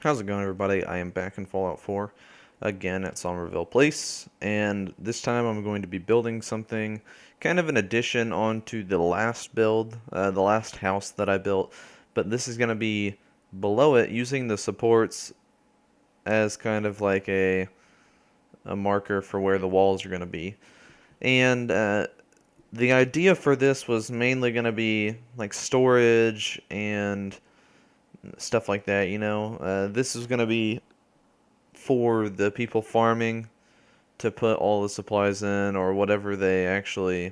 How's it going, everybody? I am back in Fallout 4 again at Somerville Place, and this time I'm going to be building something kind of an addition onto the last build, the last house that I built, but this is going to be below it using the supports as kind of like a marker for where the walls are going to be. And the idea for this was mainly going to be like storage and stuff like that, you know. This is going to be for the people farming to put all the supplies in or whatever they actually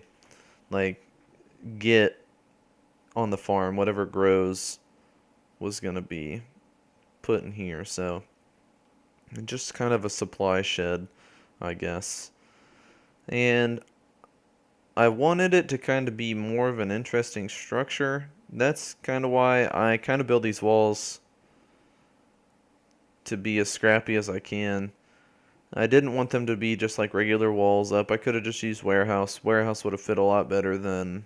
like get on the farm, whatever grows was going to be put in here. So just kind of a supply shed, I guess. And I wanted it to kind of be more of an interesting structure. That's kind of why I kind of build these walls to be as scrappy as I can. I didn't want them to be just like regular walls up. I could have just used warehouse. Warehouse would have fit a lot better than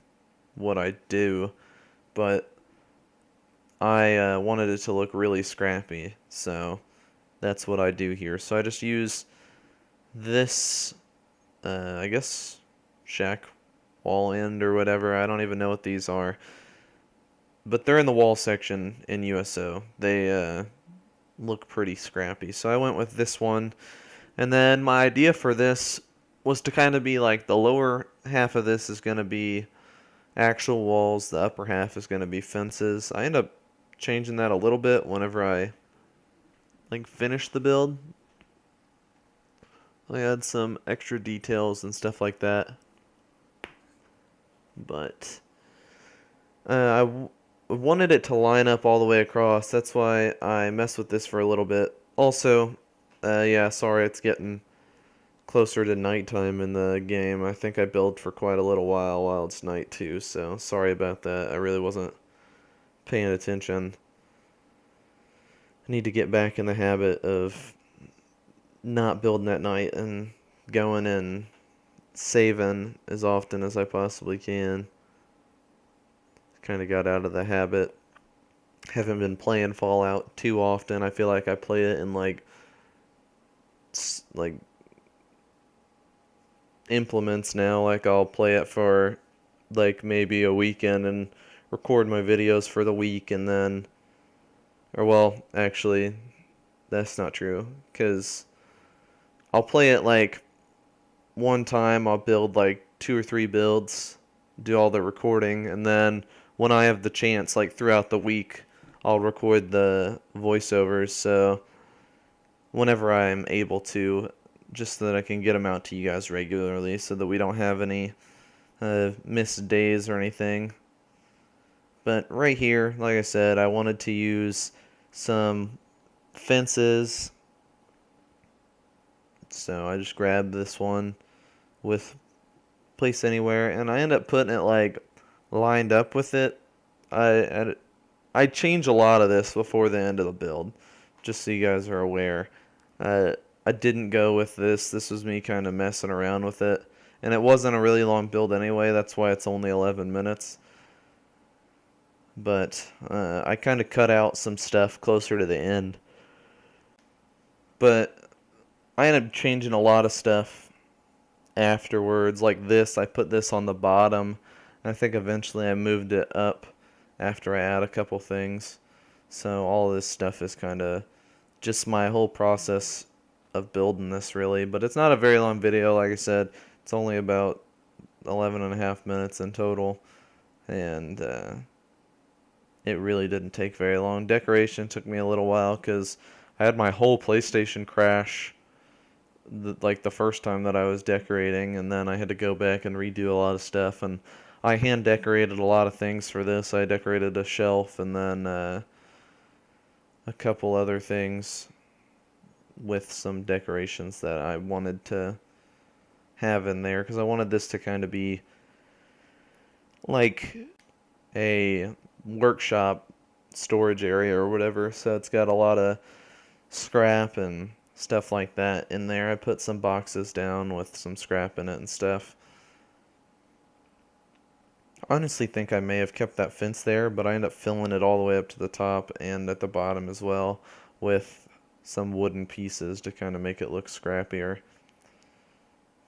what I do, but I wanted it to look really scrappy, so that's what I do here. So I just use this, I guess, shack wall end or whatever. I don't even know what these are, but they're in the wall section in USO. They look pretty scrappy, so I went with this one. And then my idea for this was to kind of be like the lower half of this is going to be actual walls, the upper half is going to be fences. I end up changing that a little bit whenever I like finish the build. I add some extra details and stuff like that. But wanted it to line up all the way across. That's why I messed with this for a little bit. Also, yeah, sorry, it's getting closer to nighttime in the game. I think I build for quite a little while it's night too, so sorry about that. I really wasn't paying attention. I need to get back in the habit of not building at night and going and saving as often as I possibly can. Kind of got out of the habit. Haven't been playing Fallout too often. I feel like I play it in like implements now. Like I'll play it for like maybe a weekend and record my videos for the week and then or well, actually that's not true cuz I'll play it like one time I'll build like 2 or 3 builds, do all the recording and then when I have the chance like throughout the week I'll record the voiceovers so whenever I'm able to just so that I can get them out to you guys regularly so that we don't have any missed days or anything. But right here, like I said, I wanted to use some fences. So I just grabbed this one with place anywhere, and I end up putting it like lined up with it. I change a lot of this before the end of the build, just so you guys are aware. Uh, I didn't go with this. This was me kind of messing around with it. And it wasn't a really long build anyway. That's why it's only 11 minutes. But I kind of cut out some stuff closer to the end. But I ended up changing a lot of stuff afterwards. Like this, I put this on the bottom. I think eventually I moved it up after I add a couple things. So all this stuff is kind of just my whole process of building this really. But it's not a very long video, like I said. It's only about 11 and a half minutes in total. And it really didn't take very long. Decoration took me a little while because I had my whole PlayStation crash like the first time that I was decorating, and then I had to go back and redo a lot of stuff. And I hand decorated a lot of things for this. I decorated a shelf and then a couple other things with some decorations that I wanted to have in there because I wanted this to kind of be like a workshop storage area or whatever. So it's got a lot of scrap and stuff like that in there. I put some boxes down with some scrap in it and stuff. I honestly think I may have kept that fence there, but I ended up filling it all the way up to the top and at the bottom as well with some wooden pieces to kind of make it look scrappier.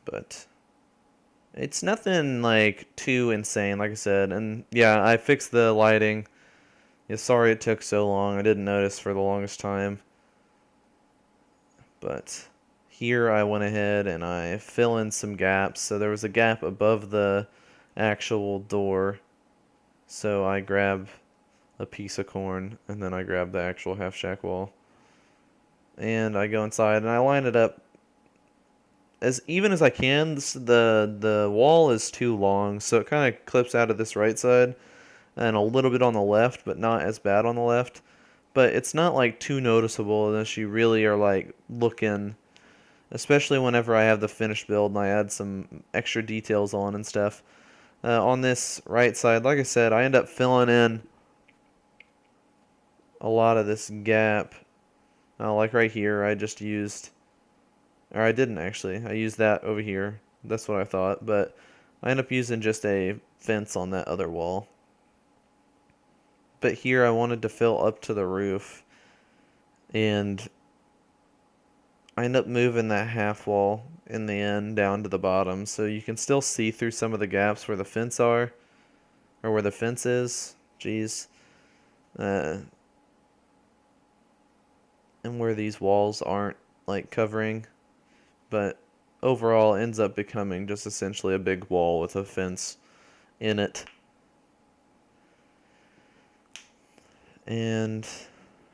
But it's nothing like too insane, like I said. And yeah, I fixed the lighting. Yeah, sorry it took so long. I didn't notice for the longest time. But here I went ahead and I fill in some gaps. So there was a gap above the actual door. So I grab a piece of corn and then I grab the actual half shack wall. And I go inside and I line it up as even as I can. The wall is too long, so it kind of clips out of this right side and a little bit on the left, but not as bad on the left. But it's not like too noticeable unless you really are like looking, especially whenever I have the finished build and I add some extra details on and stuff. On this right side, like I said, I end up filling in a lot of this gap. Like right here, I just used, or I didn't actually, I used that over here. That's what I thought, but I end up using just a fence on that other wall. But here I wanted to fill up to the roof, and I end up moving that half wall in the end down to the bottom, so you can still see through some of the gaps where the fence are, or where the fence is. Jeez. And where these walls aren't like covering, but overall ends up becoming just essentially a big wall with a fence in it. And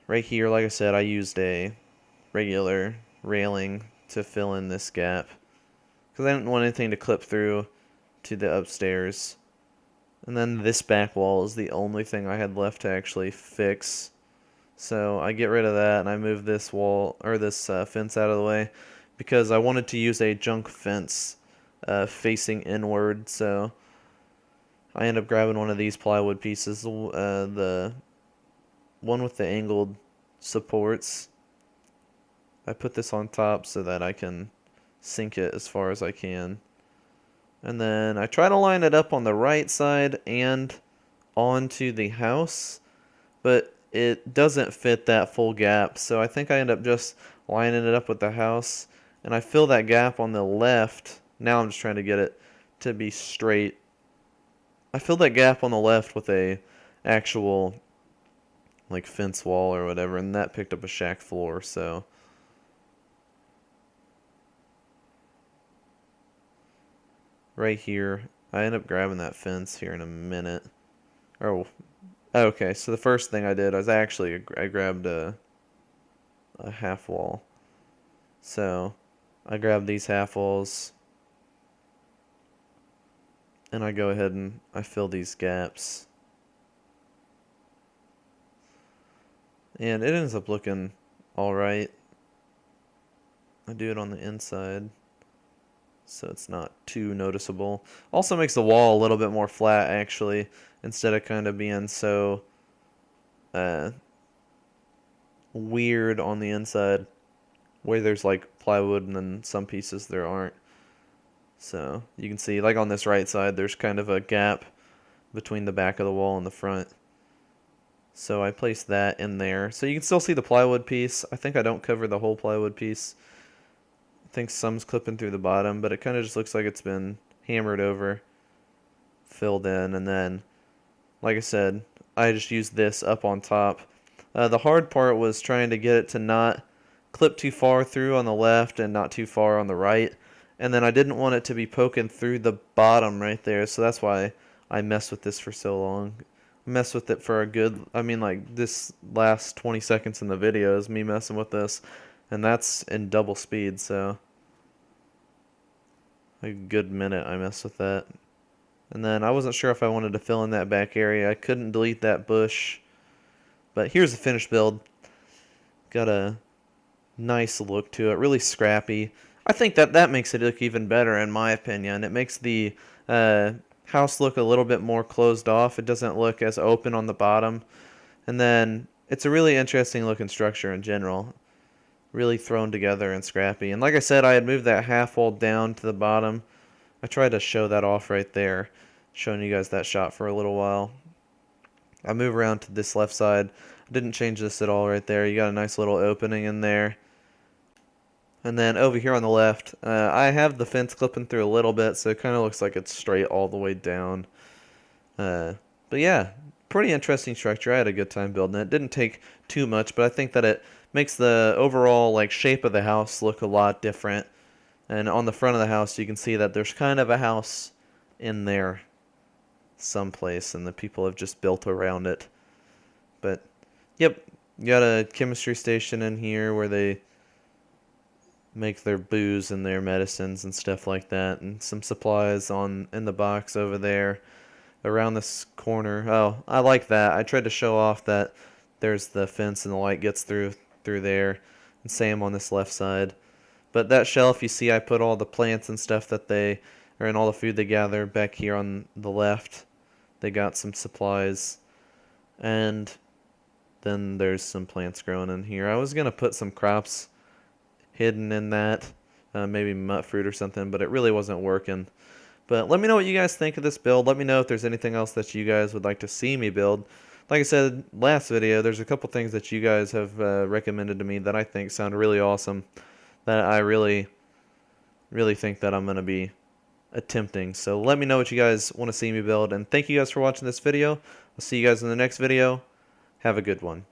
right here, like I said, I used a regular railing to fill in this gap because I didn't want anything to clip through to the upstairs. And then this back wall is the only thing I had left to actually fix. So I get rid of that and I move this wall, or this fence out of the way, because I wanted to use a junk fence facing inward. So I end up grabbing one of these plywood pieces, the one with the angled supports. I put this on top so that I can sink it as far as I can. And then I try to line it up on the right side and onto the house, but it doesn't fit that full gap, so I think I end up just lining it up with the house, and I fill that gap on the left. Now I'm just trying to get it to be straight. I fill that gap on the left with a actual like fence wall or whatever, and that picked up a shack floor. So right here, I end up grabbing that fence here in a minute. Oh, okay, so the first thing I did was I grabbed a half wall. So I grab these half walls and I go ahead and I fill these gaps. And it ends up looking alright. I do it on the inside so it's not too noticeable. Also makes the wall a little bit more flat actually, instead of kind of being so weird on the inside where there's like plywood and then some pieces there aren't. So you can see like on this right side there's kind of a gap between the back of the wall and the front. So I placed that in there. So you can still see the plywood piece. I think I don't cover the whole plywood piece. I think some's clipping through the bottom, but it kind of just looks like it's been hammered over, filled in, and then, like I said, I just used this up on top. The hard part was trying to get it to not clip too far through on the left and not too far on the right. And then I didn't want it to be poking through the bottom right there, so that's why I messed with this for so long. I messed with it for a good, I mean like this last 20 seconds in the video is me messing with this, and that's in double speed, so a good minute I messed with that. And then I wasn't sure if I wanted to fill in that back area. I couldn't delete that bush. But here's the finished build. Got a nice look to it, really scrappy. I think that makes it look even better in my opinion. It makes the house look a little bit more closed off. It doesn't look as open on the bottom. And then it's a really interesting looking structure in general. Really thrown together and scrappy. And like I said, I had moved that half wall down to the bottom. I tried to show that off right there, showing you guys that shot for a little while. I move around to this left side. Didn't change this at all right there. You got a nice little opening in there. And then over here on the left, I have the fence clipping through a little bit, so it kind of looks like it's straight all the way down. But yeah, pretty interesting structure. I had a good time building it. Didn't take too much, but I think that it makes the overall like shape of the house look a lot different. And on the front of the house, you can see that there's kind of a house in there someplace, and the people have just built around it. But yep, you got a chemistry station in here where they make their booze and their medicines and stuff like that, and some supplies in the box over there around this corner. Oh, I like that. I tried to show off that there's the fence and the light gets through there, and same on this left side. But that shelf, you see I put all the plants and stuff that they or in all the food they gather back here on the left. They got some supplies, and then there's some plants growing in here. I was gonna put some crops hidden in that, maybe nut fruit or something, but it really wasn't working. But let me know what you guys think of this build. Let me know if there's anything else that you guys would like to see me build. Like I said last video, there's a couple things that you guys have recommended to me that I think sound really awesome, that I really think that I'm going to be attempting. So let me know what you guys want to see me build, and thank you guys for watching this video. I'll see you guys in the next video. Have a good one.